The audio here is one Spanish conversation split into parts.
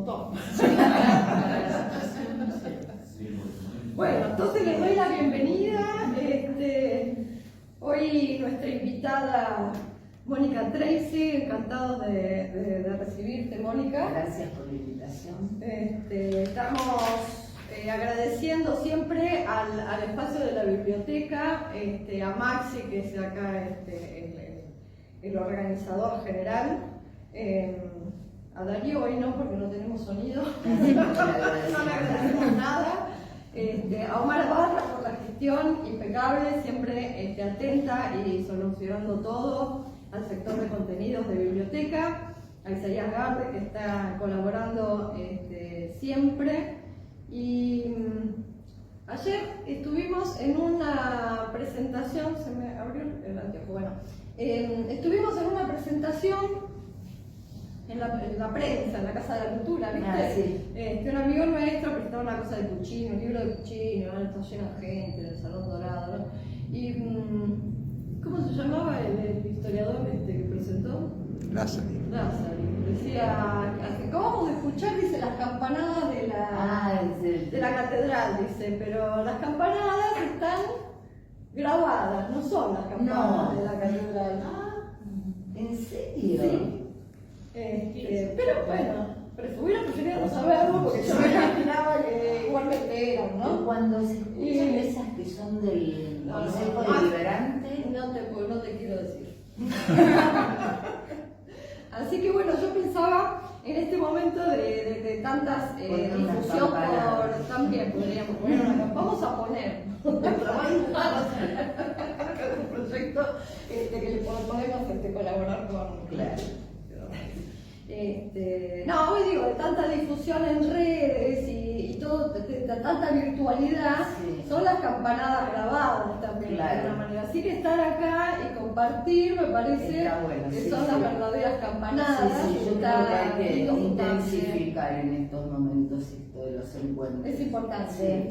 montón. Bueno, entonces les doy la bienvenida. Hoy nuestra invitada Mónica Tracy, encantados de recibirte, Mónica. Gracias por la invitación. Estamos agradeciendo siempre al espacio de la biblioteca, a Maxi, que es acá el organizador general, a Darío hoy no, porque no tenemos sonido, no le agradecemos nada, a Omar Barra por la gestión impecable, siempre atenta y solucionando todo, al sector de contenidos de biblioteca, a Isaías Garde, que está colaborando siempre. Y ayer estuvimos en una presentación, se me abrió el anteojo, bueno, estuvimos en una presentación en la prensa, en la Casa de la Cultura, ¿viste? Ah, sí. Un amigo nuestro presentaba una cosa de Puccini, un libro de Puccini, ¿no? Está lleno de gente, en el Salón Dorado, ¿no? Y ¿cómo se llamaba el historiador que presentó? Lázaro. Decía, acabamos de escuchar, dice, las campanadas de la catedral, dice, pero las campanadas están grabadas, no son las campanadas de la catedral. ¿En serio? Sí. Pero bueno, hubiera preferido no saberlo porque yo me imaginaba que igualmente eran, ¿no? Cuando se escuchan esas que son del Consejo Deliberante. No te quiero decir. Así que bueno, yo pensaba en este momento de tantas difusión por también podríamos poner una, vamos a poner un proyecto que le podemos colaborar con. Claro. No, hoy digo, de tanta difusión en redes y todo, de tanta virtualidad, sí. Son las campanadas grabadas también, claro. De alguna manera. Así que estar acá y compartir me parece bueno, que sí, son las verdaderas campanadas. Sí, yo creo que hay que intensificar en estos momentos esto de los encuentros. Es importante,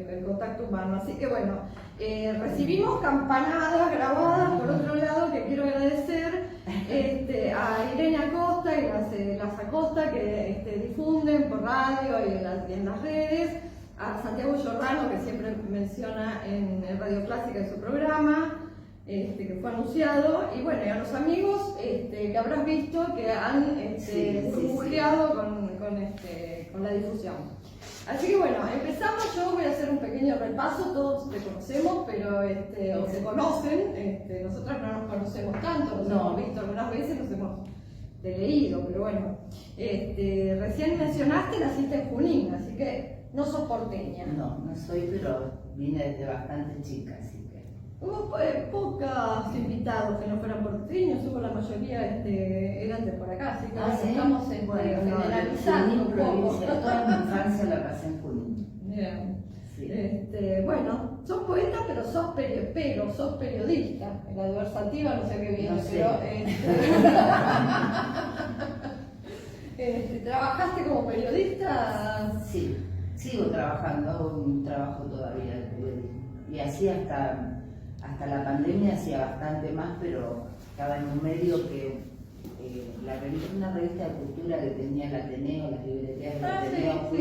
el contacto humano. Así que bueno, recibimos campanadas grabadas, por otro lado, que quiero agradecer a Irene Acosta y las Acosta que difunden por radio y en las redes, a Santiago Giordano, que siempre menciona en Radio Clásica en su programa, que fue anunciado, y bueno, y a los amigos que habrás visto que han burbujeado con la difusión. Así que bueno, empezamos. Yo voy a hacer un pequeño repaso. Todos te conocemos, pero o se conocen. Nosotras no nos conocemos tanto, nos hemos visto algunas veces, nos hemos leído, pero bueno. Recién mencionaste, naciste en Junín, así que no sos porteña. No soy, pero vine desde bastante chica, así que. Hubo pocos invitados que no fueran porteños, la mayoría eran de por acá, así que estamos generalizando un poco. Toda mi infancia la pasé en Junín. Bien. Sí. Bueno, sos poeta, pero sos periodista. En la adversativa no sé qué viene, no sé. Pero ¿trabajaste como periodista? Sí, sigo trabajando, hago un trabajo todavía de periodismo. Y así hasta la pandemia hacía bastante más, pero estaba en un medio que una revista de cultura que tenía el Ateneo, las librerías del Ateneo.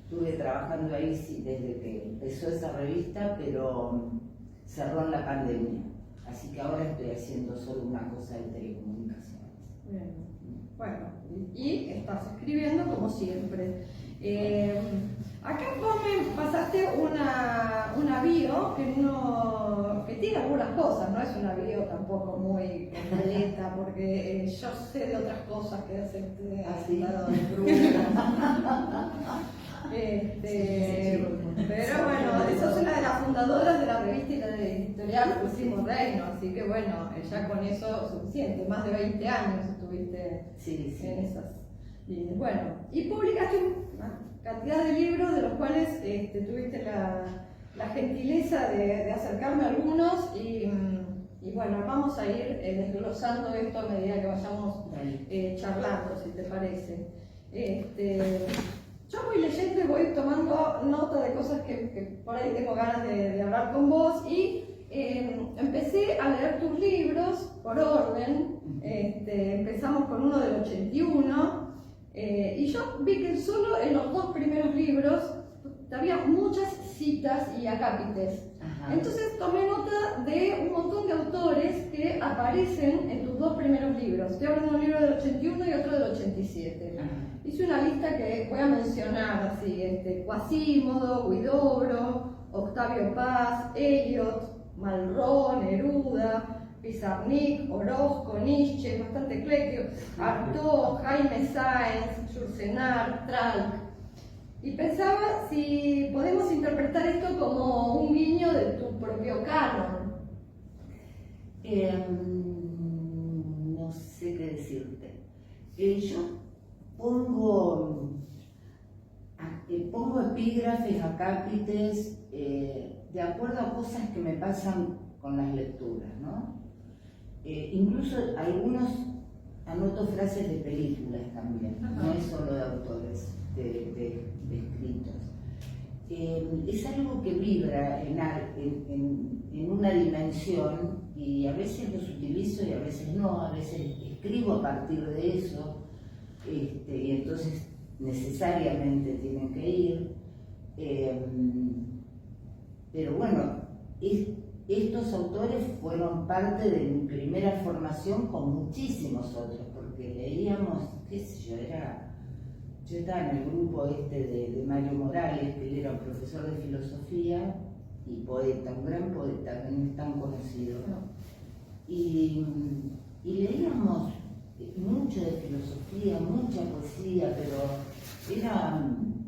Estuve trabajando ahí desde que empezó esa revista, pero cerró en la pandemia. Así que ahora estoy haciendo solo una cosa de telecomunicaciones. Bien. Bueno, y estás escribiendo como siempre. Acá vos me pasaste una bio que tiene algunas cosas, no es una bio tampoco muy completa, porque yo sé de otras cosas que has estado de pero bueno, sos una de las fundadoras de la revista y la editorial Pusimos Reino, así que bueno, ya con eso suficiente, más de 20 años estuviste en esas. Y bueno, y publicaste una cantidad de libros de los cuales tuviste la gentileza de acercarme a algunos y bueno, vamos a ir desglosando esto a medida que vayamos charlando, si te parece. Yo voy leyendo y voy tomando nota de cosas que por ahí tengo ganas de hablar con vos y empecé a leer tus libros por orden. Empezamos con uno del 81, que solo en los 2 primeros libros había muchas citas y acápites. Ajá. Entonces tomé nota de un montón de autores que aparecen en tus 2 primeros libros. Estoy hablando de un libro del 81 y otro del 87. Ajá. Hice una lista que voy a mencionar así, Quasímodo, Huidobro, Octavio Paz, Eliot, Malraux, Neruda, Pizarnik, Orozco, Nietzsche, bastante ecléctico, Artaud, Jaime Sáenz, Yourcenar, Tralc. Y pensaba si podemos interpretar esto como un guiño de tu propio canon. No sé qué decirte. Yo pongo epígrafes, acápites, de acuerdo a cosas que me pasan con las lecturas, ¿no? Incluso algunos anoto frases de películas también, no es solo de autores, de escritos. Es algo que vibra en una dimensión y a veces los utilizo y a veces no, a veces escribo a partir de eso, y entonces necesariamente tienen que ir. Pero bueno, estos autores fueron parte de mi primera formación con muchísimos otros, porque leíamos, qué sé yo, yo estaba en el grupo de Mario Morales, que él era un profesor de filosofía y poeta, un gran poeta, que no es tan conocido. Y leíamos mucho de filosofía, mucha poesía, pero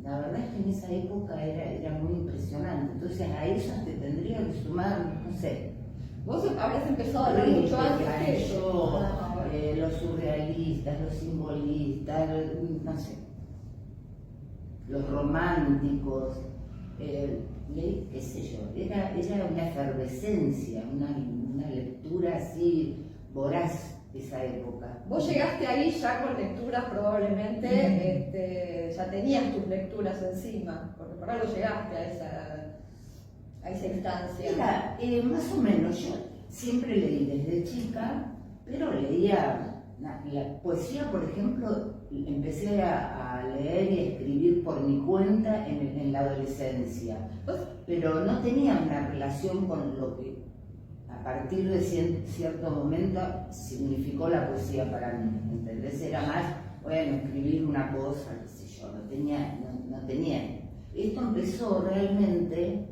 la verdad es que en esa época era muy impresionante. Entonces a eso te tendría que sumar, no sé. Vos habrás empezado a leer mucho antes que eso. Los surrealistas, los simbolistas, no sé, los románticos, qué sé yo, era una efervescencia, una lectura así voraz esa época. Vos llegaste ahí ya con lecturas probablemente, ya tenías tus lecturas encima, porque por algo llegaste a esa instancia. Era, más o menos, yo siempre leí desde chica, pero leía la poesía, por ejemplo, empecé a leer y a escribir por mi cuenta en la adolescencia, pero no tenía una relación con lo que a partir de cierto momento significó la poesía para mí, ¿entendés? Era más, bueno, escribir una cosa, qué sé yo, no tenía. Esto empezó realmente,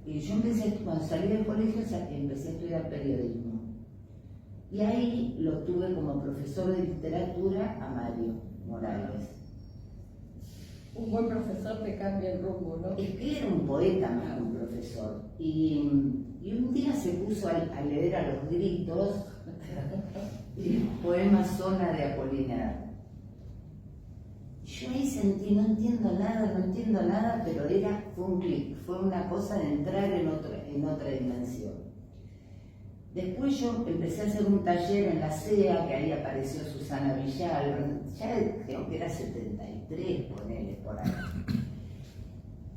yo cuando salí del colegio empecé a estudiar periodismo. Y ahí lo tuve como profesor de literatura a Mario Morales. Un buen profesor te cambia el rumbo, ¿no? Es que era un poeta más que un profesor. Y un día se puso a leer a los gritos el poema Zona de Apollinaire. Yo ahí sentí, no entiendo nada, pero fue un clic, fue una cosa de entrar en otra dimensión. Después yo empecé a hacer un taller en la CEA, que ahí apareció Susana Villal, ya creo que era 73, ponele por ahí.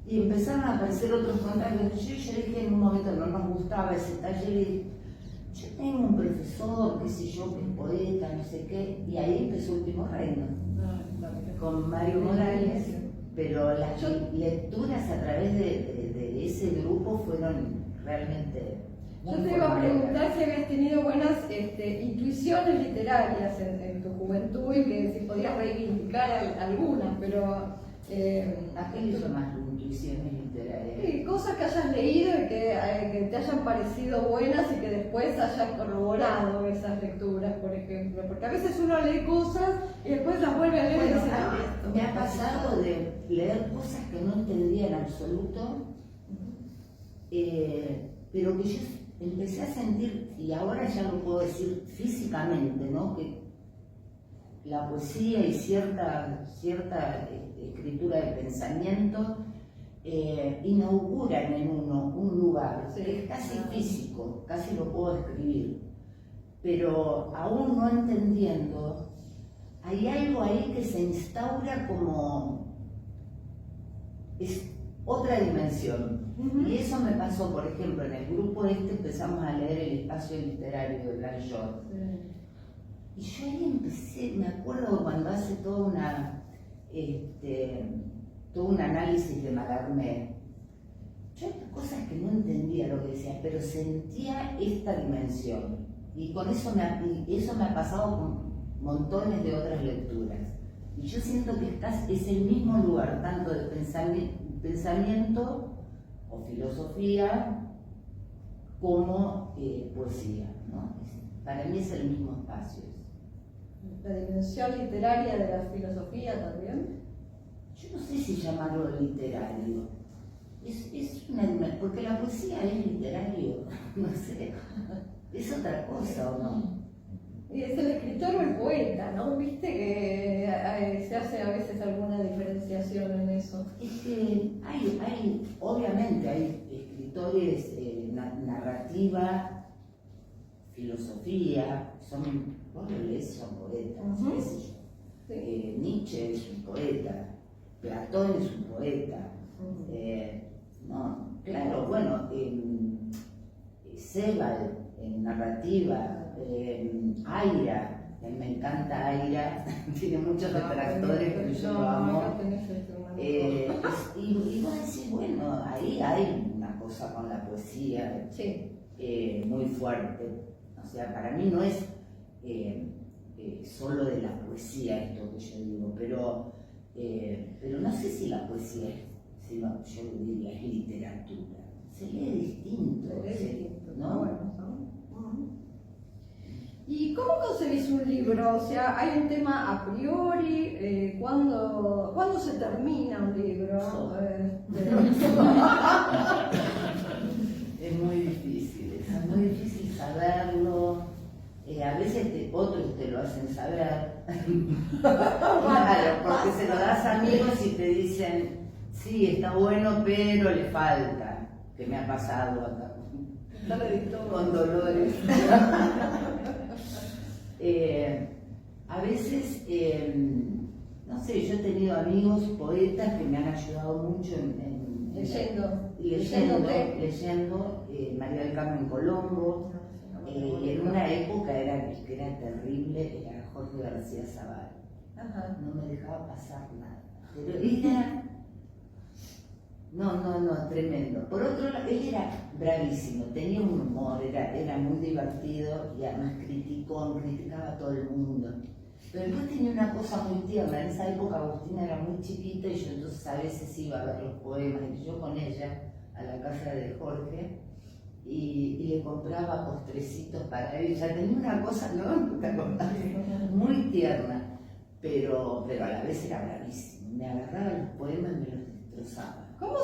Y empezaron a aparecer otros contactos. Yo dije en un momento no nos gustaba ese taller y dije, yo tengo un profesor, qué sé yo, que es poeta, no sé qué, y ahí empezó Último Reino, con Mario Morales, pero las lecturas a través de ese grupo fueron realmente... Yo te iba a preguntar si habías tenido buenas intuiciones literarias en tu juventud y que si podías reivindicar algunas, pero... Aquello son más intuiciones literarias. Sí, cosas que hayas leído y que te hayan parecido buenas y que después hayas corroborado esas lecturas, por ejemplo. Porque a veces uno lee cosas y después las vuelve a leer y dice, me ha pasado de leer cosas que no entendía en absoluto, pero que yo empecé a sentir, y ahora ya lo puedo decir físicamente, ¿no? Que la poesía y cierta escritura de pensamiento inauguran en uno un lugar que es casi físico, casi lo puedo escribir, pero aún no entendiendo, hay algo ahí que se instaura como es otra dimensión. Y eso me pasó, por ejemplo, en el grupo empezamos a leer El espacio literario de Blanchot. Y yo ahí empecé, me acuerdo cuando hace toda todo un análisis de Mallarmé. Yo hay cosas que no entendía lo que decía, pero sentía esta dimensión. Y con eso eso me ha pasado con montones de otras lecturas. Y yo siento que es el mismo lugar, tanto de pensamiento o filosofía como poesía, ¿no? Para mí es el mismo espacio. La dimensión literaria de la filosofía también. Yo no sé si llamarlo literario. Es una dimensión, porque la poesía es literario, no sé. Es otra cosa, ¿o no? Y es el escritor o el poeta, ¿no? Viste que se hace a veces alguna diferenciación en eso. Es que obviamente hay escritores, narrativa, filosofía, vos lo lees, son poetas, qué sé yo. Sí. Nietzsche es un poeta, Platón es un poeta. No, claro, bueno, Sebald en narrativa, Aira, me encanta Aira, tiene muchos detractores, pero yo lo amo. Y vos decís, bueno, ahí hay una cosa con la poesía muy fuerte. O sea, para mí no es solo de la poesía esto que yo digo, pero no sé si la poesía es, sino yo diría es literatura. Se lee distinto, ¿no? Bueno, ¿y cómo concebís un libro? O sea, ¿hay un tema a priori? ¿Cuándo se termina un libro? Es muy difícil, es muy difícil saberlo. A veces otros te lo hacen saber. Claro, porque se lo das a amigos y te dicen, sí, está bueno, pero le falta, que me ha pasado acá con Dolores. A veces, no sé, yo he tenido amigos poetas que me han ayudado mucho leyendo María del Carmen Colombo, y en una época que era terrible, era Jorge García Zaval. No me dejaba pasar nada, pero era... No, tremendo. Por otro lado, él era bravísimo, tenía un humor, era muy divertido y además criticaba a todo el mundo. Pero después tenía una cosa muy tierna. En esa época Agustina era muy chiquita y yo entonces a veces iba a ver los poemas y yo con ella a la casa de Jorge y le compraba postrecitos para ella. Tenía una cosa, ¿no? ¿Te acordás? Muy tierna, pero a la vez era bravísimo. Me agarraba los poemas y me los destrozaba. ¿Cómo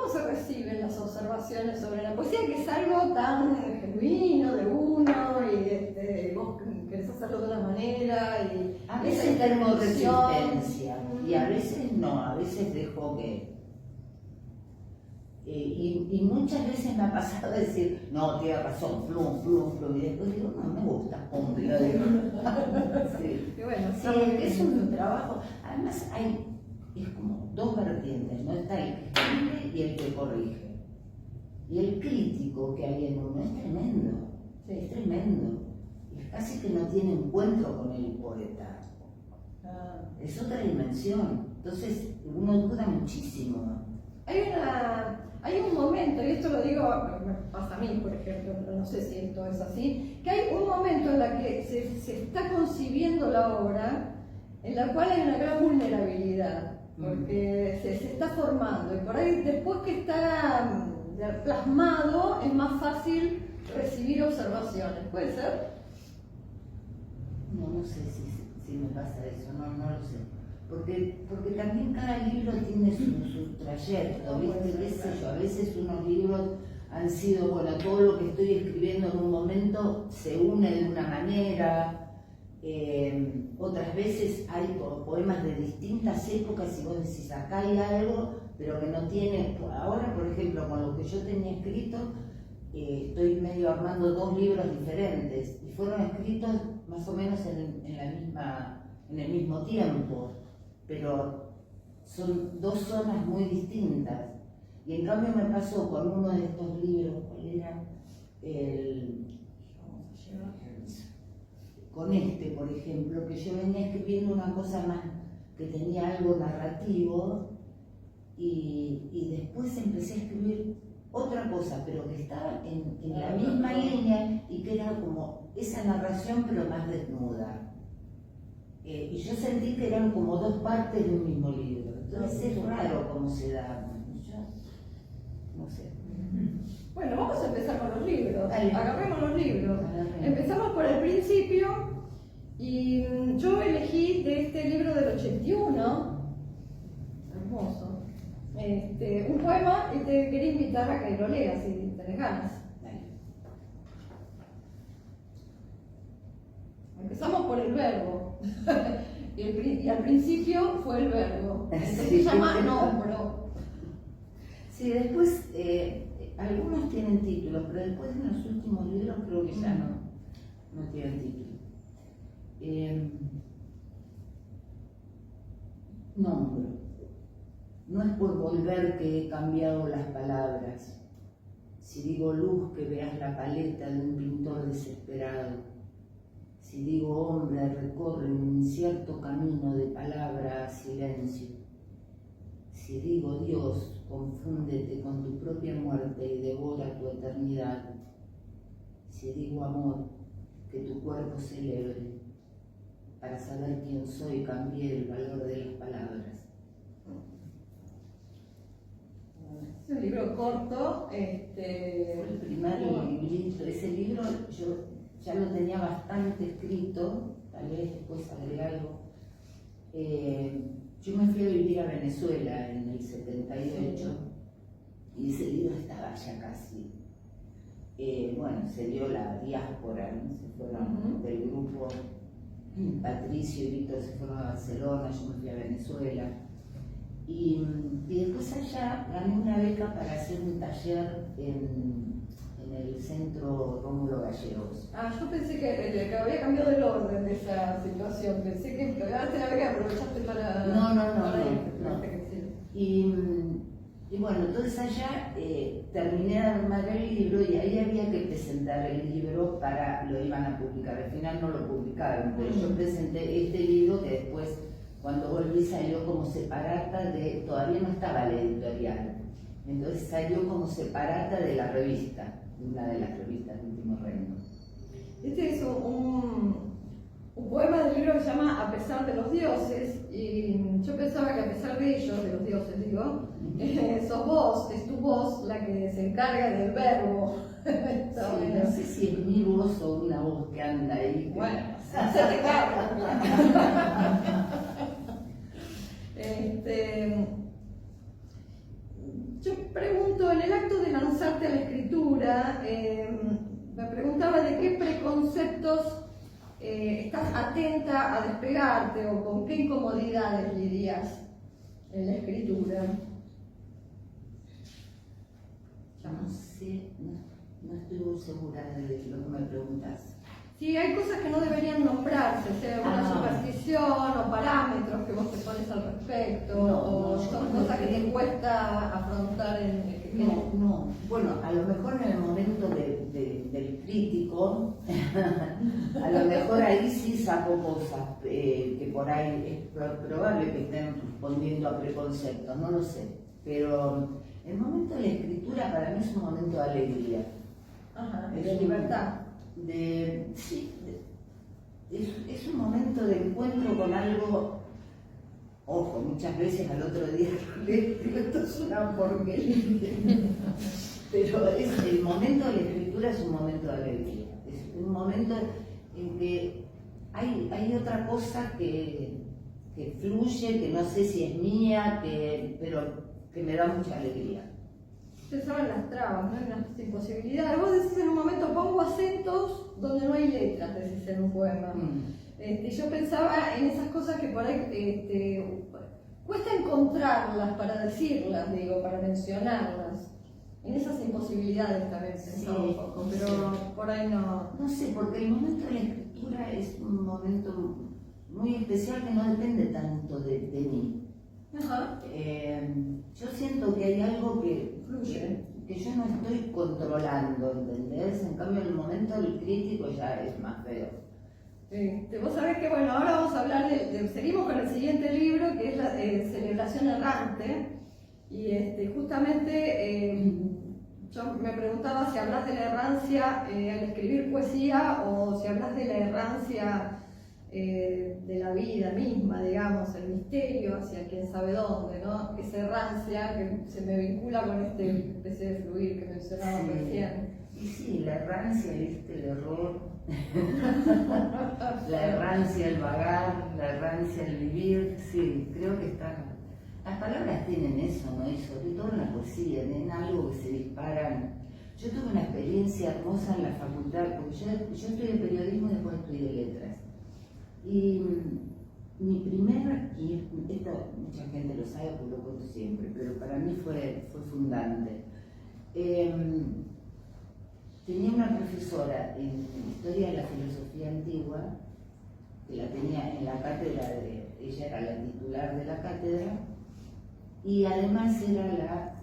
se reciben las observaciones sobre la poesía, que es algo tan genuino de uno y vos querés hacerlo de una manera? A veces tengo resistencia y a veces no, a veces dejo que... y muchas veces me ha pasado decir, no, tiene razón, plum, y después digo, no me gusta, hombre, lo digo. Sí. Y bueno, Sí, es un trabajo, además es como dos vertientes, ¿no? Está el que escribe y el que corrige. Y el crítico que hay en uno es tremendo, es tremendo. Es casi que no tiene encuentro con el poeta. Es otra dimensión. Entonces uno duda muchísimo. Hay un momento, y esto lo digo, me pasa a mí, por ejemplo, pero no sé si esto es así, que hay un momento en la que se está concibiendo la obra en la cual hay una gran vulnerabilidad, porque se está formando, y por ahí después que está plasmado es más fácil recibir observaciones. ¿Puede ser? No sé si me pasa eso, no lo sé. Porque también cada libro tiene su trayecto, ¿viste? ¿Qué sé yo? A veces unos libros han sido, bueno, todo lo que estoy escribiendo en un momento se une de una manera. Otras veces hay poemas de distintas épocas y vos decís, acá hay algo, pero que no tiene... Ahora, por ejemplo, con lo que yo tenía escrito, estoy medio armando dos libros diferentes y fueron escritos más o menos en el mismo tiempo, pero son dos zonas muy distintas. Y en cambio me pasó con uno de estos libros, ¿cuál era? Con este, por ejemplo, que yo venía escribiendo una cosa más, que tenía algo narrativo y después empecé a escribir otra cosa, pero que estaba en la misma línea y que era como esa narración pero más desnuda. Y yo sentí que eran como dos partes de un mismo libro. Entonces es raro cómo se da. Yo no sé. Bueno, vamos a empezar con los libros. Dale. Agarremos los libros. Agarremos. Empezamos por el principio y yo elegí de este libro del 81, hermoso, un poema y te quería invitar a que lo leas si tenés ganas. Dale. Empezamos por el verbo. Y al principio fue el verbo. Entonces Sí. se llama nombro. Sí, después algunos tienen títulos, pero después en los últimos libros creo que ya no tienen título. Nombro. No es por volver que he cambiado las palabras. Si digo luz, que veas la paleta de un pintor desesperado. Si digo hombre, recorre un incierto camino de palabra a silencio. Si digo Dios, confúndete con tu propia muerte y devora tu eternidad. Si digo amor, que tu cuerpo celebre. Para saber quién soy, cambié el valor de las palabras. Es un libro corto. Fue el primer librito. Ese libro yo ya lo tenía bastante escrito, tal vez después agregué algo. Yo me fui a vivir a Venezuela en el 78 y ese libro estaba ya casi. Bueno, se dio la diáspora, ¿no? Se fueron del grupo, Patricio y Víctor se fueron a Barcelona, yo me fui a Venezuela. Y después allá gané una beca para hacer un taller en el centro Rómulo Gallegos. Yo pensé que había cambiado el orden de esa situación. Pensé que ganaste la beca y aprovechaste para. No. Y bueno, entonces allá terminé de armar el libro y ahí había que presentar el libro lo iban a publicar. Al final no lo publicaron, pero yo presenté este libro que después, cuando volví, salió como separata todavía no estaba la editorial. Entonces salió como separata de la revista, una de las revistas de Último Reino. Este es un poema del libro que se llama A pesar de los dioses, y yo pensaba que a pesar de ellos, de los dioses digo, sos vos, es tu voz la que se encarga del verbo. Sí, no sé si es mi voz o una voz que anda ahí. Bueno, se te carga. Yo pregunto, en el acto de lanzarte a la escritura, me preguntaba de qué preconceptos estás atenta a despegarte o con qué incomodidades lidias en la escritura. No sé, no estoy muy segura de lo que me preguntas. Sí, hay cosas que no deberían nombrarse, sea una superstición o parámetros que vos te pones al respecto, o son cosas que te cuesta afrontar No. Bueno, a lo mejor en el momento del crítico, a lo mejor ahí sí saco cosas que por ahí es probable que estén respondiendo a preconceptos, no lo sé. Pero el momento de la escritura para mí es un momento de alegría. De libertad. Es un momento de encuentro con algo. Ojo, muchas veces al otro día esto es una porquería. Pero el momento de la escritura es un momento de alegría. Es un momento en que hay otra cosa que fluye, que no sé si es mía, pero que me da mucha alegría. Pensaba en las trabas, ¿no? En las imposibilidades. Vos decís en un momento, pongo acentos donde no hay letras, decís en un poema. Yo pensaba en esas cosas que por ahí cuesta encontrarlas para decirlas, digo, para mencionarlas. En esas imposibilidades también pensaba un poco, pero por ahí no. No sé, porque el momento de la escritura es un momento muy especial que no depende tanto de mí. Yo siento que hay algo que yo no estoy controlando, ¿entendés? En cambio, en el momento del crítico ya es más feo. Vos sabés que, bueno, ahora vamos a hablar seguimos con el siguiente libro, Celebración Errante, y justamente yo me preguntaba si hablas de la errancia al escribir poesía o si hablas de la errancia de la vida misma, digamos, el misterio hacia quién sabe dónde, ¿no? Esa errancia que se me vincula con esta especie de fluir que mencionaba recién. Y sí, la errancia, ¿viste? El error, la errancia, el vagar, la errancia, el vivir, sí, creo que está. Las palabras tienen eso, ¿no? Y sobre todo en la poesía, tienen algo que se disparan. Yo tuve una experiencia hermosa en la facultad, porque yo estudié periodismo y después estudié letras. Y mi primer, y esto mucha gente lo sabe porque lo cuento siempre, pero para mí fue fundante. Tenía una profesora en Historia de la Filosofía Antigua, que la tenía en la cátedra ella era la titular de la cátedra, y además era la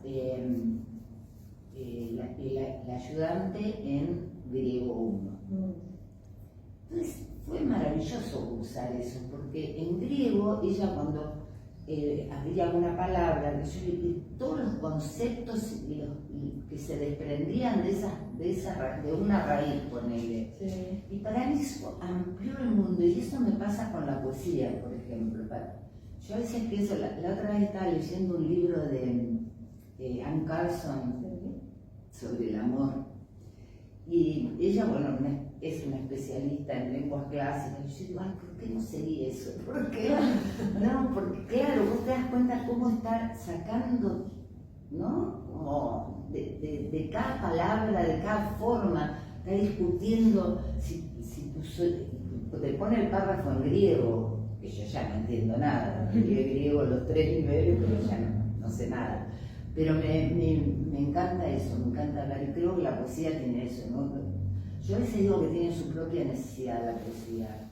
ayudante en griego 1. Entonces fue maravilloso usar eso, porque en griego ella cuando había alguna palabra, todos los conceptos que se desprendían de una raíz, ponele. Sí. Y para mí eso amplió el mundo, y eso me pasa con la poesía, por ejemplo. Yo a veces pienso, la otra vez estaba leyendo un libro de Anne Carson sobre el amor, y ella, bueno, es una especialista en lenguas clásicas, y yo digo, ay, ¿por qué no sería eso? ¿Por qué? No, porque claro, vos te das cuenta cómo está sacando, ¿no? Como de cada palabra, de cada forma, está discutiendo si te pone el párrafo en griego, que yo ya no entiendo nada, griego los 3 niveles, pero ya no sé nada. Pero me encanta eso, me encanta hablar, y creo que la poesía tiene eso, ¿no? Yo a veces digo que tiene su propia necesidad la poesía,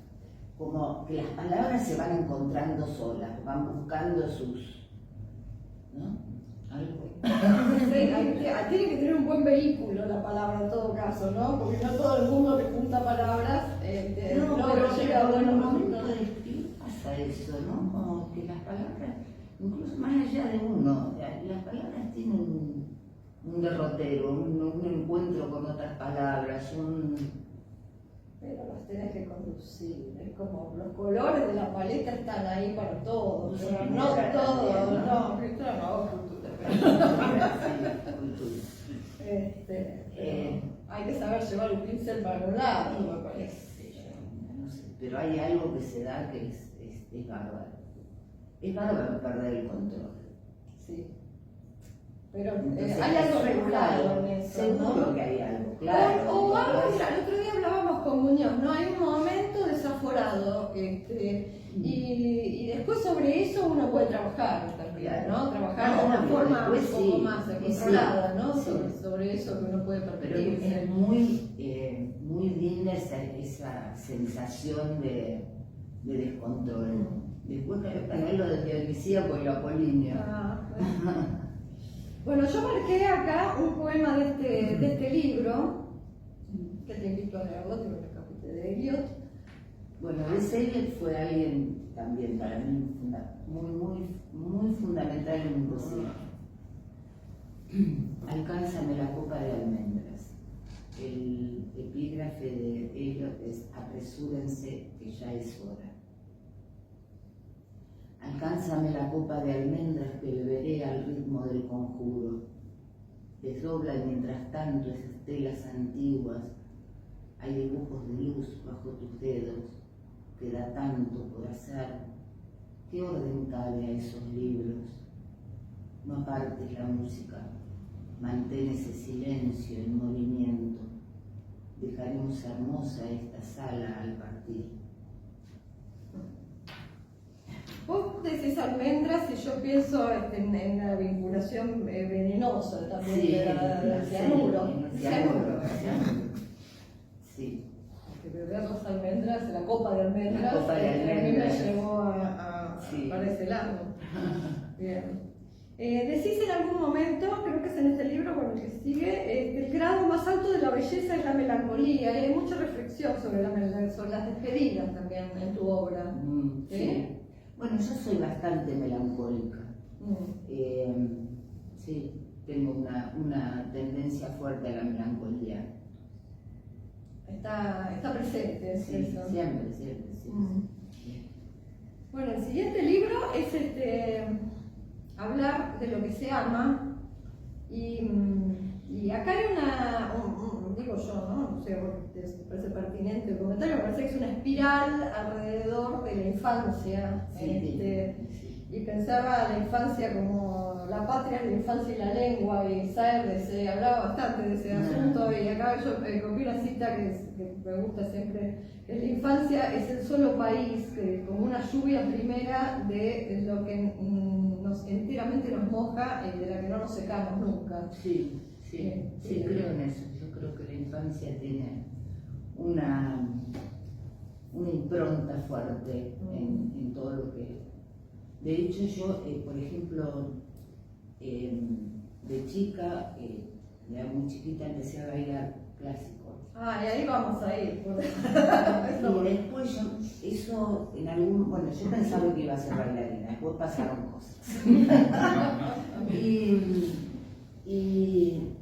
como que las palabras se van encontrando solas, van buscando sus, ¿no? Algo. Sí, tiene que tener un buen vehículo la palabra en todo caso, ¿no? Porque no todo el mundo que junta palabras pero llega a buenos momentos momentos. de escribir pasa eso, ¿no? Como que las palabras, incluso más allá de uno, las palabras tienen un derrotero, un encuentro con otras palabras, Pero los tenés que conducir, es como los colores de la paleta están ahí para todos, pero no todos, no, claro, no, hay que saber llevar un pincel para un lado, me parece. No sé, pero hay algo que se da que es bárbaro. Es bárbaro perder el control. Sí. Pero Entonces, hay algo regulado en eso. Seguro ¿no? que hay algo, claro. O algo, mira, el otro día hablábamos con Muñoz, ¿no? Hay un momento desaforado, y después sobre eso uno puede trabajar también, ¿no? Trabajar de una forma un poco más controlada, ¿no? Sobre eso que uno puede Pero permitirse. es muy linda esa sensación de descontrol. Después que lo de Dionisíaco y lo apolíneo. Bueno, yo marqué acá un poema de este libro, que te invito a leerlo, te lo recapité de Eliot. Bueno, Eliot fue alguien también para mí muy fundamental en mi poesía. Alcánzame la copa de almendras. El epígrafe de Eliot es: apresúrense que ya es hora. Alcánzame la copa de almendras que beberé al ritmo del conjuro. Desdobla mientras tanto esas telas antiguas. Hay dibujos de luz bajo tus dedos. Queda tanto por hacer. ¿Qué orden cabe a esos libros? No apartes la música. Mantén ese silencio en movimiento. Dejaremos hermosa esta sala al partir. Vos decís almendras y yo pienso en la vinculación venenosa también Sí, del cianuro. Sí. Que beber las almendras, la copa de almendras, La copa de almendras. a mí me llevó Sí. para ese lado. Bien. Decís en algún momento, creo que es en este libro con el que sigue, que el grado más alto de la belleza es la melancolía, y hay mucha reflexión sobre las despedidas también en tu obra. Sí. Bueno, yo soy bastante melancólica. Sí, tengo una tendencia fuerte a la melancolía. Está presente, es Sí, eso. siempre, sí. Bueno, el siguiente libro es hablar de lo que se ama. Y acá hay digo yo, ¿no? No sé, porque te parece pertinente el comentario, me parece que es una espiral alrededor de la infancia. Sí. Y pensaba la infancia como la patria de la infancia y la lengua, y Saer se hablaba bastante de ese asunto, y acá yo copié una cita que me gusta siempre, que la infancia es el solo país, como una lluvia primera de lo que enteramente nos moja y de la que no nos secamos nunca. Sí, creo en eso. Yo creo que la infancia tiene una impronta fuerte en todo lo que... De hecho, yo, por ejemplo, de chica, ya muy chiquita, empecé a bailar clásico. Y ahí vamos a ir. Y después eso en algún... Bueno, yo pensaba que iba a ser bailarina, después pasaron cosas. y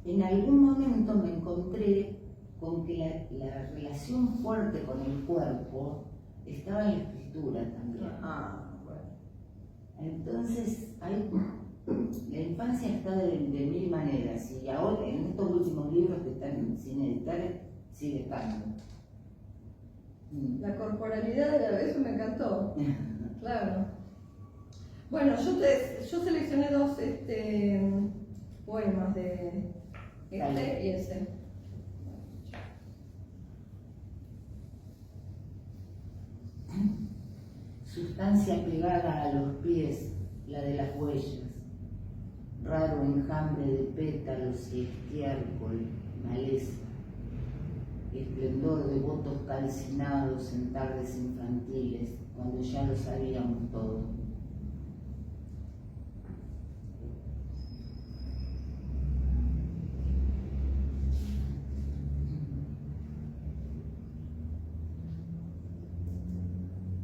en algún momento me encontré con que la relación fuerte con el cuerpo estaba en la escritura también. Bueno. Entonces, la infancia está de mil maneras, y ahora en estos últimos libros que están sin editar sigue estando. La corporalidad de la vez me encantó. Claro. Bueno, yo seleccioné dos poemas de y ese. Sustancia pegada a los pies, la de las huellas, raro enjambre de pétalos y estiércol, maleza, esplendor de votos calcinados en tardes infantiles, cuando ya lo sabíamos todo.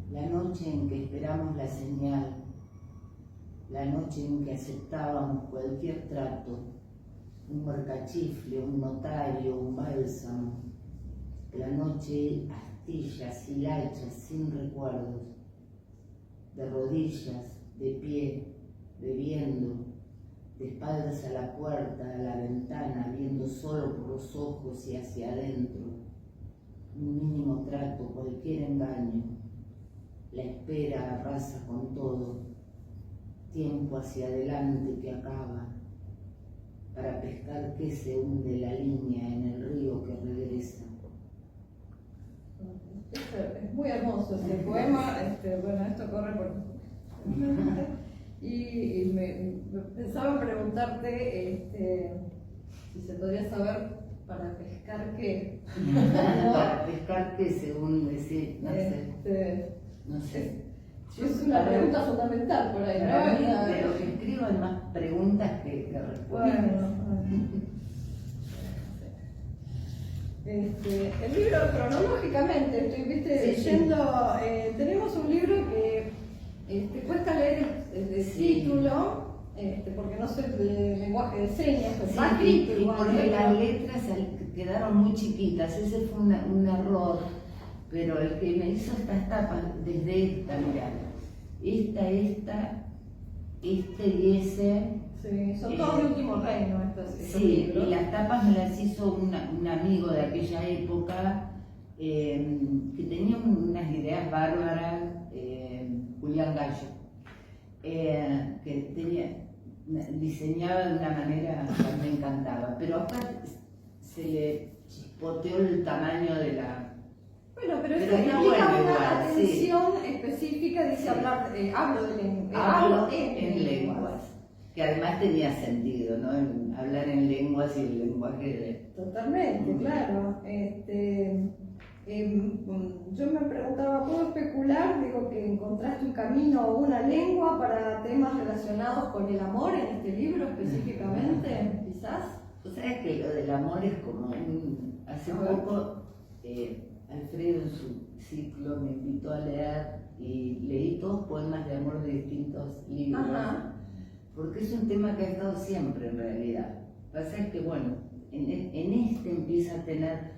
La noche en que esperamos la señal, la noche en que aceptábamos cualquier trato, un mercachifle, un notario, un bálsamo, la noche astillas, hilachas, sin recuerdos, de rodillas, de pie, bebiendo, de espaldas a la puerta, a la ventana, viendo solo por los ojos y hacia adentro, un mínimo trato, cualquier engaño. La espera arrasa con todo, tiempo hacia adelante que acaba, para pescar que se hunde la línea en el río que regresa. Es muy hermoso ese poema, bueno, esto corre por... y me pensaba preguntarte si se podría saber para pescar qué. Para pescar que se hunde, sí, no sé. No sé. Es una pregunta fundamental por ahí, ¿no? De lo que escribo hay más preguntas que respuestas. Bueno. El libro, cronológicamente, estoy leyendo, tenemos un libro que cuesta leer el título, porque no sé de lenguaje de señas, pero está escrito igual. Porque las letras quedaron muy chiquitas, ese fue un error. Pero el que me hizo estas tapas, desde esta, mirá, esta, y ese... Sí, son todos de Último Reino estos sí, libros. Y las tapas me las hizo un amigo de aquella época, que tenía unas ideas bárbaras, Julián Gallo, que diseñaba de una manera que me encantaba, pero acá se le chispoteó el tamaño de la... Bueno, pero esto implica una atención específica, dice hablo en lenguas. Que además tenía sentido, ¿no? Hablar en lenguas y el lenguaje de... Totalmente, claro. Yo me preguntaba, ¿puedo especular? Digo que encontraste un camino o una lengua para temas relacionados con el amor en este libro específicamente, quizás. ¿Tú sabes que lo del amor es como hace poco Alfredo en su ciclo me invitó a leer y leí todos poemas de amor de distintos libros, Ajá. porque es un tema que ha estado siempre en realidad. Pasa es que, bueno, en este empieza a tener,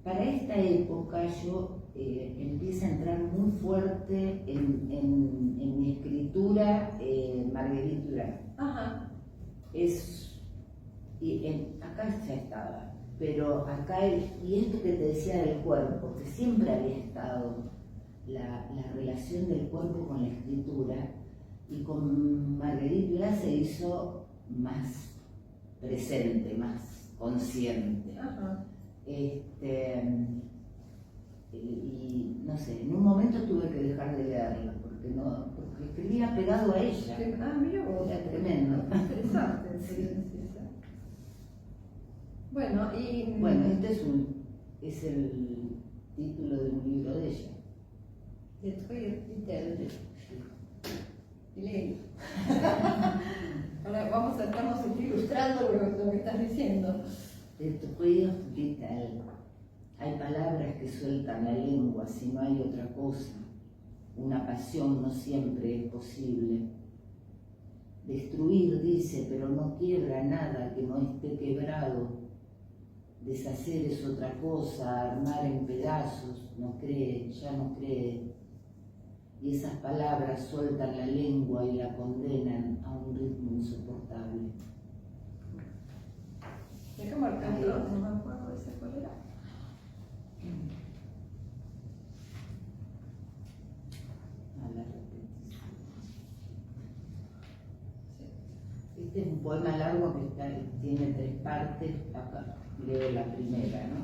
para esta época yo empiezo a entrar muy fuerte en mi escritura Marguerite Duras. Ajá. Acá ya estaba, pero acá, y esto que te decía del cuerpo, que siempre había estado la relación del cuerpo con la escritura, y con Marguerite Duras se hizo más presente, más consciente. Ajá. Y no sé, en un momento tuve que dejar de leerla porque escribía pegado a ella. Ah, mira vos. Era tremendo. Interesante. Sí. Bueno, y... Bueno, este es el título de un libro de ella. Détruire dit-elle. Y leí. Ahora estamos ilustrando lo que estás diciendo. Détruire dit-elle. Hay palabras que sueltan la lengua si no hay otra cosa. Una pasión no siempre es posible. Destruir, dice, pero no quiebra nada que no esté quebrado. Deshacer es otra cosa, armar en pedazos, no cree, ya no cree. Y esas palabras sueltan la lengua y la condenan a un ritmo insoportable. Deja marcarlo, no me acuerdo de esa cuál era. A la repetición. Este es un poema largo que tiene 3 partes. Acá leo la primera, ¿no?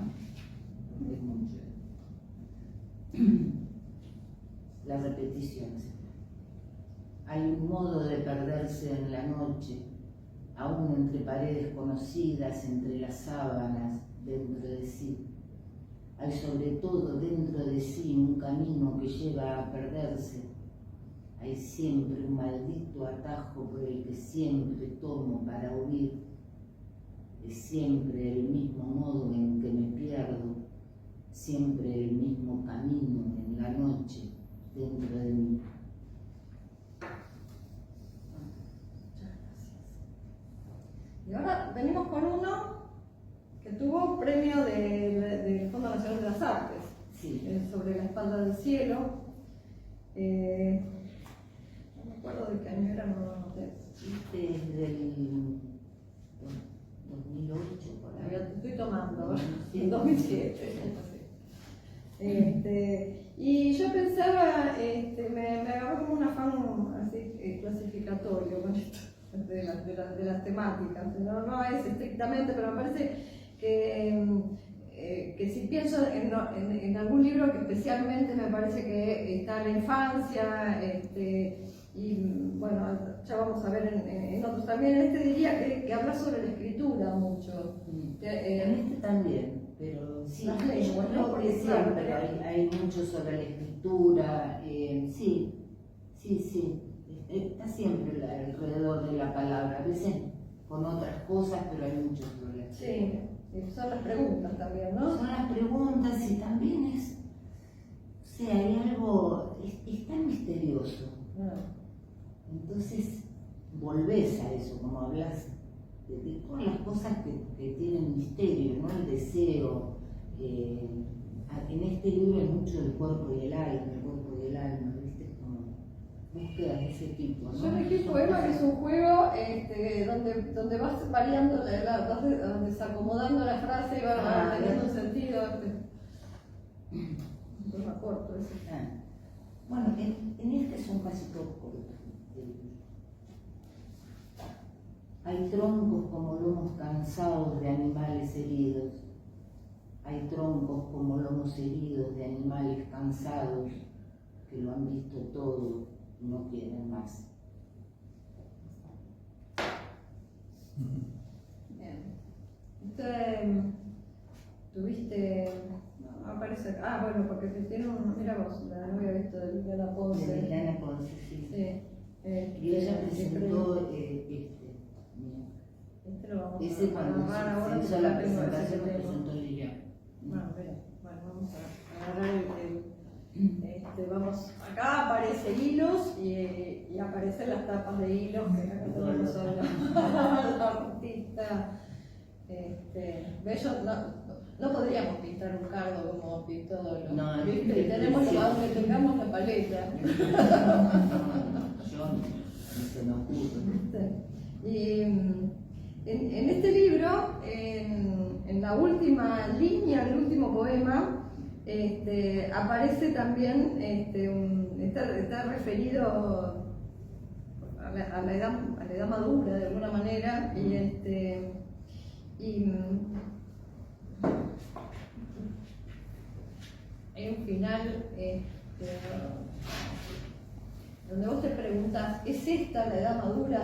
Es mucho. La repetición. Hay un modo de perderse en la noche, aún entre paredes conocidas, entre las sábanas, dentro de sí. Hay sobre todo dentro de sí un camino que lleva a perderse. Hay siempre un maldito atajo por el que siempre tomo para huir. Es siempre el mismo modo en que me pierdo, siempre el mismo camino en la noche dentro de mí. Muchas gracias. Y ahora venimos con uno que tuvo premio del Fondo Nacional de las Artes, Sí. Sobre la espalda del cielo. No me acuerdo de qué año era, no lo noté. Este es del 2008, por ahí. Estoy tomando, Sí. en 2007. Y yo pensaba, me agarró como un afán así, clasificatorio con esto de las temáticas. No es estrictamente, pero me parece que si pienso en algún libro que especialmente me parece que está la infancia, y bueno, ya vamos a ver en otros también. Diría que habla sobre la escritura mucho. En también, pero sí, Las yo lenguas, ¿no? creo Porque que siempre hay mucho sobre la escritura, sí, está siempre alrededor de la palabra, a veces con otras cosas, pero hay mucho sobre la escritura. Sí, son las preguntas también, ¿no? Son las preguntas y también hay algo, es tan misterioso. Entonces volvés a eso, como hablas de todas las cosas que tienen misterio, ¿no? El deseo. En este libro hay mucho del cuerpo y el alma, ¿viste? Como búsquedas de ese tipo, ¿no? Yo elegí poema, que es un juego donde vas variando, vas acomodando la frase y va teniendo un sentido. Un poema corto ese. Bueno, en este son casi todos cortos. Hay troncos como lomos cansados de animales heridos. Hay troncos como lomos heridos de animales cansados que lo han visto todo y no quieren más. Bien. Tuviste. No aparece. Bueno, porque tiene un. Mira vos, no había visto de Liliana Ponce. De Liliana Ponce, sí. Y ella presentó lo vamos ese a cuando agarrar ahora, se hizo porque la no tengo ese presentación que que tengo. presentó Liliana. Bueno, vamos Vamos a agarrar vamos, acá aparece hilos y aparecen las tapas de hilos que acá tenemos a la artista. Bello, no podríamos pintar un cardo como pintó No, ¿viste? Tenemos donde tengamos la paleta. Yo no se me ocurre. Y en este libro, en la última línea, el último poema, aparece también, está referido a la edad madura de alguna manera, y hay un final donde vos te preguntas, ¿es esta la edad madura?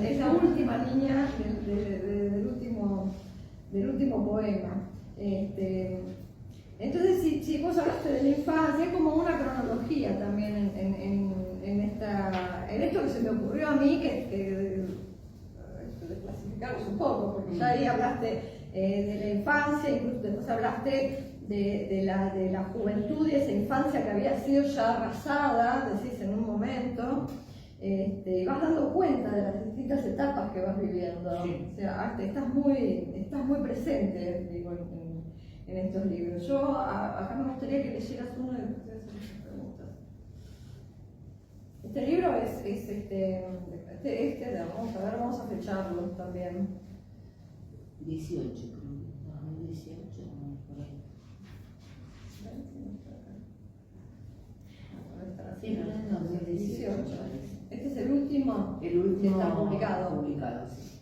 Es la última línea del último poema. Entonces, si vos hablaste de la infancia, hay como una cronología también en esto que se me ocurrió a mí, que desclasificarlos un poco, porque ya ahí hablaste de la infancia, incluso después hablaste de la juventud y esa infancia que había sido ya arrasada, decís en un momento, y vas dando cuenta de las distintas etapas que vas viviendo. Sí. O sea, estás muy presente, digo, en estos libros. Yo acá me gustaría que leyeras uno de ustedes esas preguntas. Este libro vamos a fecharlo también. 18, creo. 2018, por ahí. Sí, no, 2018. Este es el último que está publicado. Sí.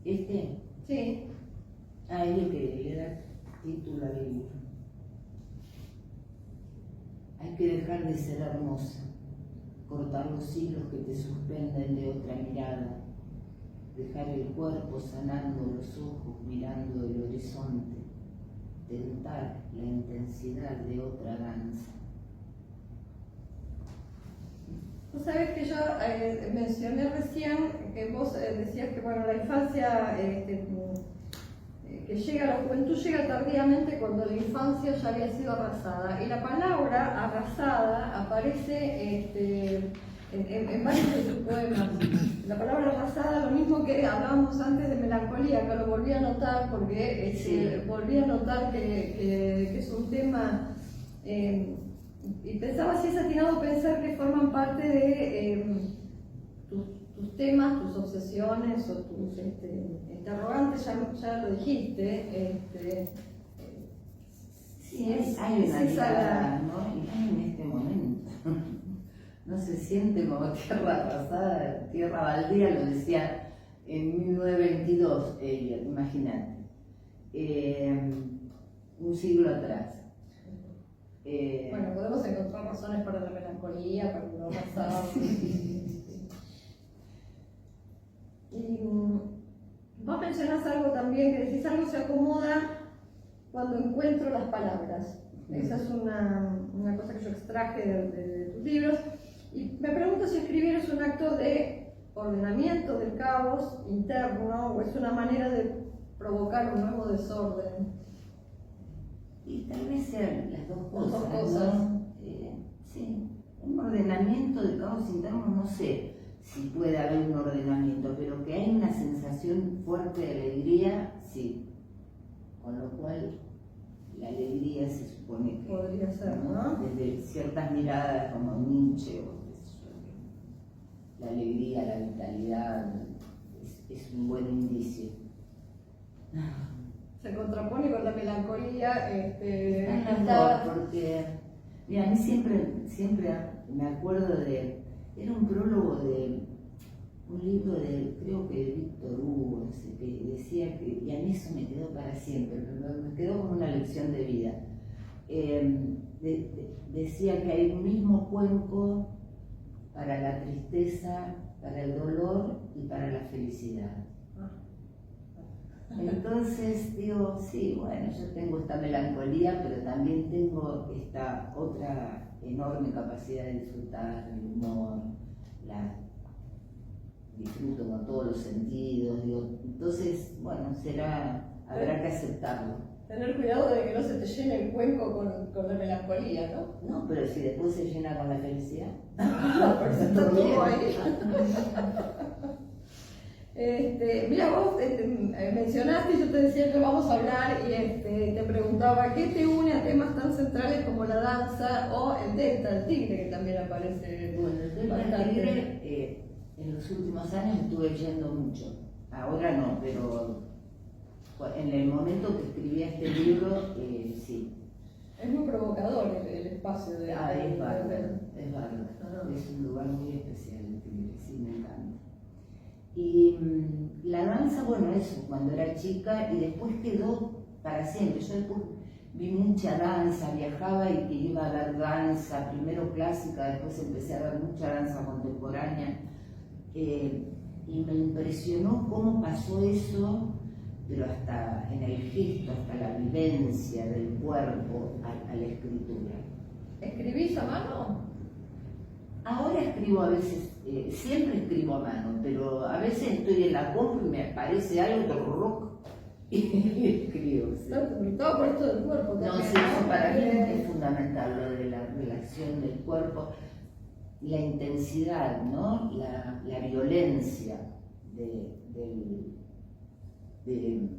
¿Este? Sí. Ah, es el que le da título al libro. Hay que dejar de ser hermosa, cortar los hilos que te suspenden de otra mirada, dejar el cuerpo sanando los ojos mirando el horizonte, tentar la intensidad de otra danza. Vos sabés que yo mencioné recién que vos decías que bueno, la infancia que llega a la juventud llega tardíamente cuando la infancia ya había sido arrasada. Y la palabra arrasada aparece en varios de sus poemas. La palabra arrasada, lo mismo que hablábamos antes de melancolía, que lo volví a notar porque volví a notar que es un tema, y pensaba si es atinado pensar que forman parte de tus temas, tus obsesiones o tus interrogantes, ya lo dijiste. Sí, hay una mirada, ¿no? Y en este momento. No se siente como tierra arrasada, tierra baldía, lo decía en 1922 ella, imagínate. Un siglo atrás. Bueno, podemos encontrar razones para la melancolía, para lo arrasado. Y vos mencionás algo también, que decís algo se acomoda cuando encuentro las palabras. Esa es una cosa que yo extraje de tus libros. Y me pregunto si escribir es un acto de ordenamiento del caos interno o es una manera de provocar un nuevo desorden. Y tal vez sean las dos cosas. Las dos cosas. ¿No? Sí, un ordenamiento del caos interno, no sé si puede haber un ordenamiento, pero que hay una sensación fuerte de alegría, sí. Con lo cual, la alegría se supone que podría ser, ¿no? Desde ciertas miradas como Nietzsche, la alegría, la vitalidad, es un buen indicio. Se contrapone con la melancolía. Porque, mira, a mí siempre me acuerdo era un prólogo de un libro creo que de Víctor Hugo, no sé, que decía que, y a mí eso me quedó para siempre, me quedó como una lección de vida. Decía que hay un mismo cuenco para la tristeza, para el dolor y para la felicidad. Entonces digo, sí, bueno, yo tengo esta melancolía, pero también tengo esta otra enorme capacidad de disfrutar el humor, disfruto con todos los sentidos, digo, entonces, bueno, será habrá que aceptarlo. Tener cuidado de que no se te llene el cuenco con la melancolía, ¿no? No, pero si después se llena con la felicidad. No, pero está todo ahí. Mira, vos mencionaste, y yo te decía que vamos a hablar y te preguntaba ¿qué te une a temas tan centrales como la danza o el delta, el tigre, que también aparece? Bueno, el delta del tigre en los últimos años estuve yendo mucho. Ahora no, pero en el momento que escribí este libro, sí. Es muy provocador el espacio de... Es bárbaro, es bárbaro. Es un lugar muy especial el tigre, sí, me encanta. Y la danza, bueno, eso, cuando era chica y después quedó para siempre. Yo después vi mucha danza, viajaba y iba a ver danza, primero clásica, después empecé a ver mucha danza contemporánea. Y me impresionó cómo pasó eso, pero hasta en el gesto, hasta la vivencia del cuerpo a la escritura. ¿Escribís a mano? Ahora escribo a veces, siempre escribo a mano, pero a veces estoy en la compu y me aparece algo y escribo. ¿Sí? Todo por esto del cuerpo. No, sí, eso para mí es fundamental, lo de la relación del cuerpo, la intensidad, ¿no? La violencia de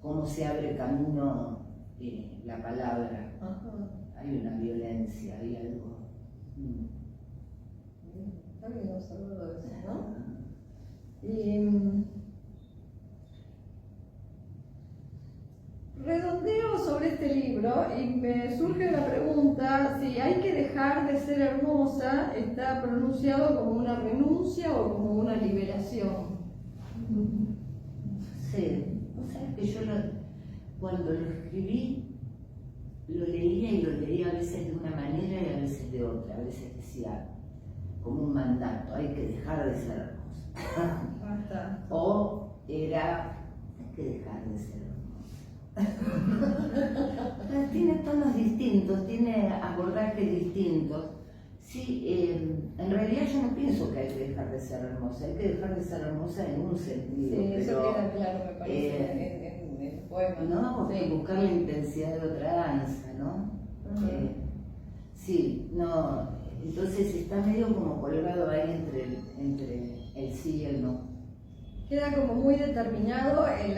cómo se abre camino la palabra. Ajá. Hay una violencia, hay algo. Está bien observado eso, ¿no? Y redondeo sobre este libro y me surge la pregunta si hay que dejar de ser hermosa, ¿está pronunciado como una renuncia o como una liberación? Sí, vos sabés que yo cuando lo escribí, lo leía y lo leía a veces de una manera y a veces de otra. A veces decía como un mandato, hay que dejar de ser hermosa. O era, hay que dejar de ser hermosa. Tiene tonos distintos, tiene abordajes distintos. Sí, en realidad yo no pienso que hay que dejar de ser hermosa, hay que dejar de ser hermosa en un sentido. Sí, pero, eso queda claro, me parece, en el poema. ¿No? Sí. Buscar la intensidad de otra danza, ¿no? Sí, no, entonces está medio como colgado ahí entre el sí y el no. Queda como muy determinado en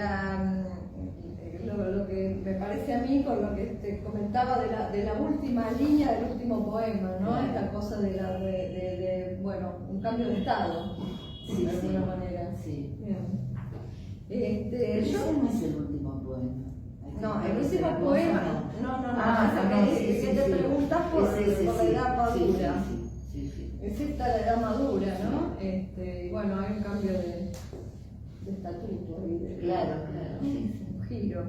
lo que me parece a mí con lo que te comentaba de la última línea del último poema, ¿no? Esta cosa bueno, un cambio de estado, Sí, de alguna manera. Sí. Bien. Ese no es el último poema. No, el último poema, no, que te preguntas por la edad madura. Sí. Es esta la edad madura, ¿no? Y bueno, hay un cambio de estatuto ahí. Claro. Un giro.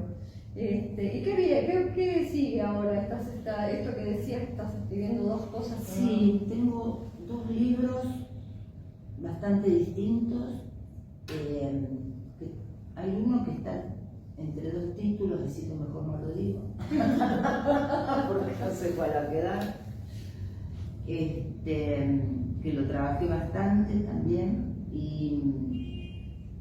¿Y qué sigue ahora? Esto que decías, estás escribiendo dos cosas. Sí, tengo dos libros bastante distintos. Hay uno que está entre dos títulos, así que mejor no lo digo, porque no sé cuál va a quedar. Que lo trabajé bastante también. Y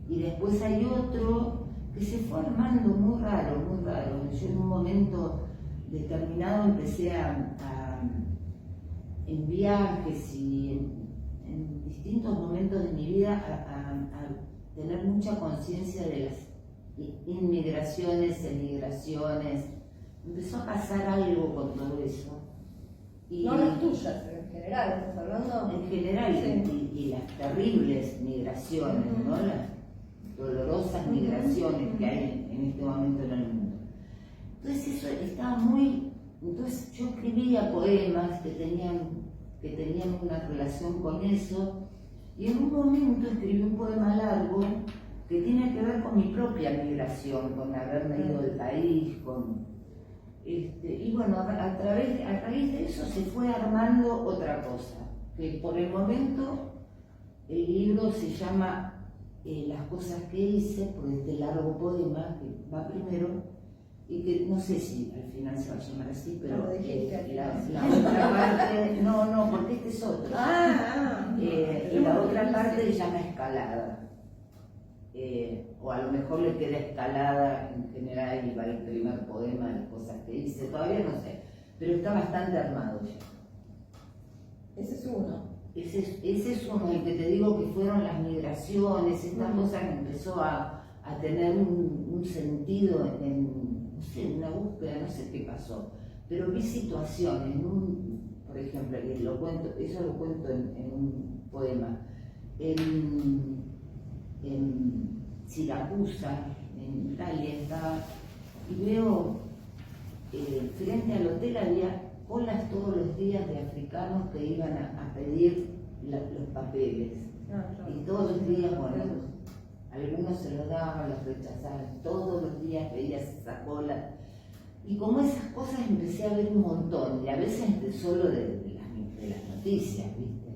después hay otro que se fue armando muy raro. Yo en un momento determinado empecé en viajes y en distintos momentos de mi vida a tener mucha conciencia de las inmigraciones, emigraciones. Empezó a pasar algo con todo eso. No las tuyas, en general, ¿estás hablando? En general, sí. y las terribles migraciones, ¿no? Las dolorosas migraciones que hay en este momento en el mundo. Entonces eso estaba muy... Entonces yo escribía poemas que tenían una relación con eso, y en un momento escribí un poema largo que tiene que ver con mi propia migración, con haberme ido del país, y bueno, a raíz de eso se fue armando otra cosa, que por el momento el libro se llama Las cosas que hice, por este largo poema que va primero, y que no sé si al final se va a llamar así, pero la otra parte, no, porque este es otro. Y la otra parte se llama Escalada. o a lo mejor le queda escalada en general y va el primer poema, las cosas que dice, todavía no sé, pero está bastante armado ya. Ese es uno. Ese es uno, el que te digo que fueron las migraciones, esta cosa que empezó a tener un sentido no sé, una búsqueda, no sé qué pasó, pero vi situaciones, por ejemplo, y eso lo cuento en un poema, en Siracusa, en Italia estaba, y veo frente al hotel había colas todos los días de africanos que iban a pedir los papeles. Y todos los días, bueno, algunos se los daban, los rechazaban, todos los días veías esa cola. Y como esas cosas empecé a ver un montón, y a veces solo de las noticias, ¿viste?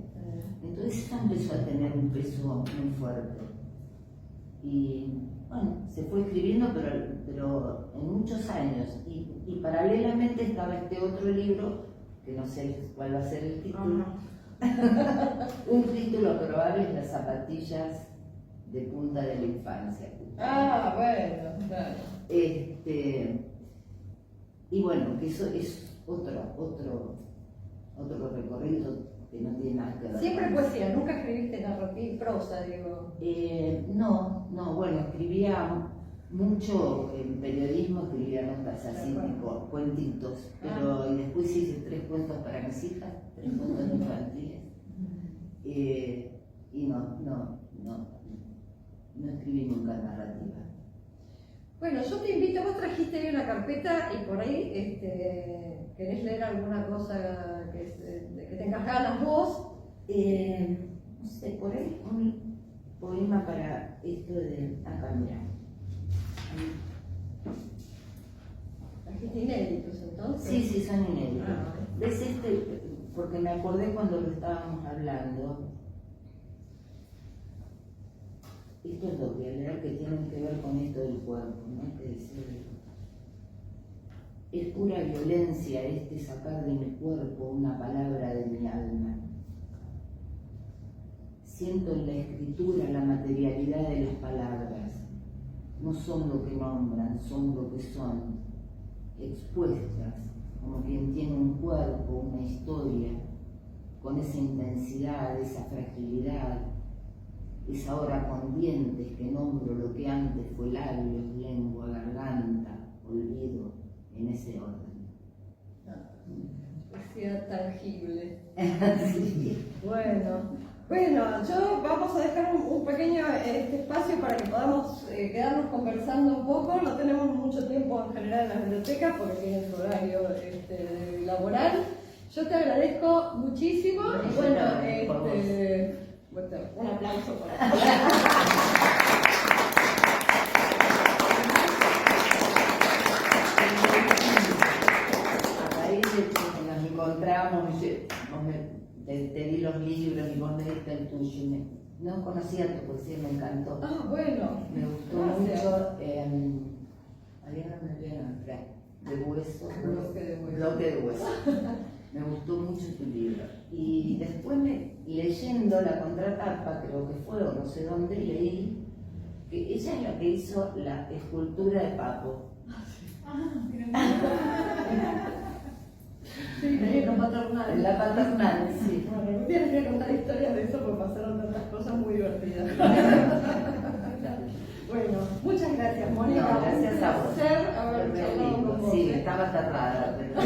Entonces eso empezó a tener un peso muy fuerte. Y bueno, se fue escribiendo, pero en muchos años. Y paralelamente estaba este otro libro, que no sé cuál va a ser el título. Un título probable es Las zapatillas de punta de la infancia. Bueno, claro. Y bueno, que eso es otro recorrido que no tiene nada que ver. Siempre poesía, nunca escribiste narrativa, prosa, digo. No, bueno, escribía mucho en periodismo, escribía notas así, tipo cuentitos, pero y después hice 3 cuentos para mis hijas, 3 cuentos infantiles. Y no escribí nunca narrativa. Bueno, yo te invito, vos trajiste ahí una carpeta y por ahí querés leer alguna cosa que tengas ganas vos. No sé, por ahí un poema para esto de acá, mira. ¿Trajiste inéditos entonces? Sí, son inéditos. ¿Ves porque me acordé cuando lo estábamos hablando. Esto es lo que voy a leer, que tienen que ver con esto del cuerpo, ¿no? Que decía, es pura violencia sacar de mi cuerpo una palabra de mi alma. Siento en la escritura la materialidad de las palabras. No son lo que nombran, son lo que son, expuestas, como quien tiene un cuerpo, una historia, con esa intensidad, esa fragilidad. Es ahora con dientes que nombro lo que antes fue labios, lengua, garganta, olvido, en ese orden. Poesía tangible. Sí. Bueno, vamos a dejar un pequeño espacio para que podamos quedarnos conversando un poco. No tenemos mucho tiempo en general en la biblioteca porque es horario laboral. Yo te agradezco muchísimo y bueno, un aplauso para A raíz de que nos encontramos, te di los libros y vos me diste el tuyo. No conocía tu poesía, me encantó. Bueno. Me gustó mucho. De hueso. Bloque de hueso. Me gustó mucho tu libro. Y después leyendo la contratapa, creo que fue, o no sé dónde, leí que ella es la que hizo la escultura de Papo. Sí, la paternal. La paternal, sí. Bueno, tienes que contar historias de eso porque pasaron tantas cosas muy divertidas. Bueno, muchas gracias, Mónica. No, gracias a vos. Un placer haber charlado con vos. Sí, estaba cerrada. Pero...